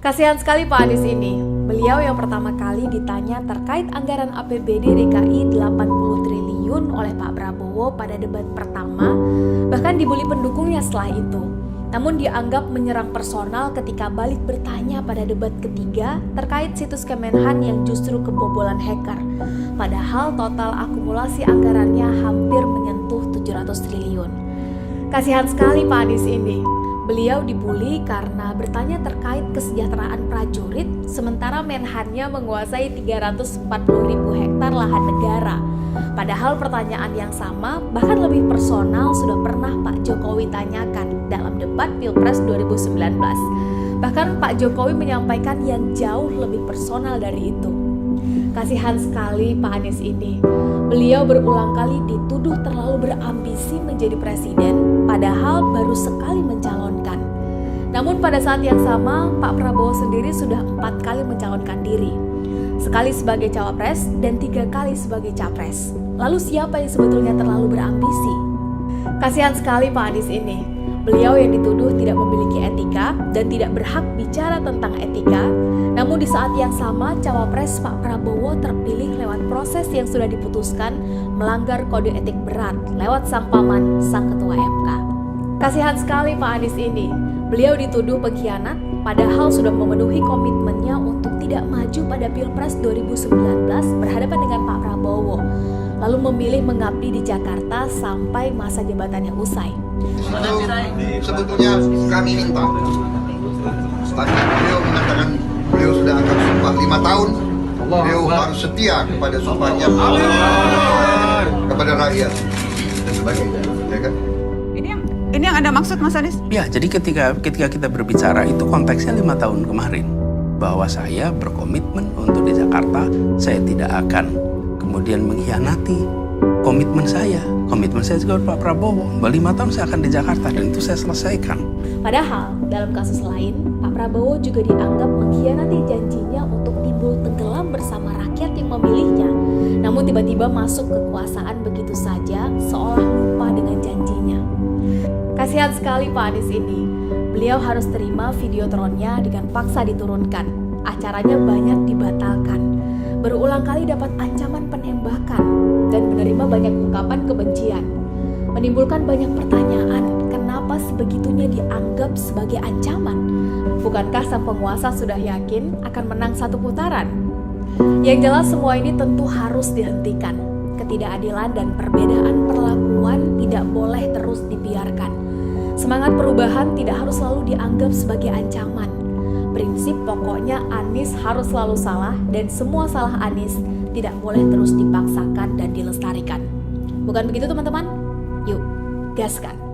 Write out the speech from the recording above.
Kasihan sekali Pak Anies ini. Beliau yang pertama kali ditanya terkait anggaran APBD DKI 80 triliun oleh Pak Prabowo pada debat pertama, bahkan dibully pendukungnya setelah itu. Namun dianggap menyerang personal ketika balik bertanya pada debat ketiga terkait situs Kemenhan yang justru kebobolan hacker. Padahal total akumulasi anggarannya hampir menyentuh 700 triliun. Kasihan sekali Pak Anies ini. Beliau dibully karena bertanya terkait kesejahteraan prajurit, sementara Menhannya menguasai 340.000 hektar lahan negara. Padahal pertanyaan yang sama, bahkan lebih personal, sudah pernah Pak Jokowi tanyakan dalam debat Pilpres 2019. Bahkan Pak Jokowi menyampaikan yang jauh lebih personal dari itu. Kasihan sekali Pak Anies ini. Beliau berulang kali dituduh terlalu berambisi menjadi presiden, padahal baru sekali mencalonkan. Namun pada saat yang sama, Pak Prabowo sendiri sudah 4 kali mencalonkan diri. Sekali sebagai cawapres dan 3 kali sebagai capres. Lalu siapa yang sebetulnya terlalu berambisi? Kasihan sekali Pak Anies ini. Beliau yang dituduh tidak memiliki etika dan tidak berhak bicara tentang etika. Namun di saat yang sama, cawapres Pak Prabowo terpilih lewat proses yang sudah diputuskan melanggar kode etik berat lewat sang paman, sang ketua MK. Kasihan sekali Pak Anies ini. Beliau dituduh pengkhianat, padahal sudah memenuhi komitmennya untuk tidak maju pada Pilpres 2019 berhadapan dengan Pak Prabowo, lalu memilih mengabdi di Jakarta sampai masa jabatannya usai. Sebetulnya kami minta, tadi beliau mengatakan beliau sudah akan sumpah 5 tahun, beliau harus setia kepada sumpahnya kepada rakyat dan sebagainya, ya kan? Ini yang Anda maksud, Mas Anies? Ya, jadi ketika kita berbicara itu konteksnya 5 tahun kemarin, bahwa saya berkomitmen untuk di Jakarta, saya tidak akan kemudian mengkhianati komitmen saya. Komitmen saya juga Pak Prabowo, bahwa 5 tahun saya akan di Jakarta dan itu saya selesaikan. Padahal dalam kasus lain, Pak Prabowo juga dianggap mengkhianati janjinya untuk timbul tenggelam bersama rakyat yang memilihnya. Namun tiba-tiba masuk kekuasaan begitu saja, seolah lupa dengan janjinya. Kasihan sekali Pak Anies ini. Beliau harus terima videotronnya dengan paksa diturunkan. Acaranya banyak dibatalkan. Berulang kali dapat ancaman penembakan dan menerima banyak ungkapan kebencian. Menimbulkan banyak pertanyaan, kenapa sebegitunya dianggap sebagai ancaman? Bukankah sang penguasa sudah yakin akan menang 1 putaran? Yang jelas semua ini tentu harus dihentikan. Ketidakadilan dan perbedaan perlakuan tidak boleh terus dibiarkan. Semangat perubahan tidak harus selalu dianggap sebagai ancaman. Prinsip pokoknya Anies harus selalu salah dan semua salah Anies tidak boleh terus dipaksakan dan dilestarikan. Bukan begitu teman-teman? Yuk, gaskan!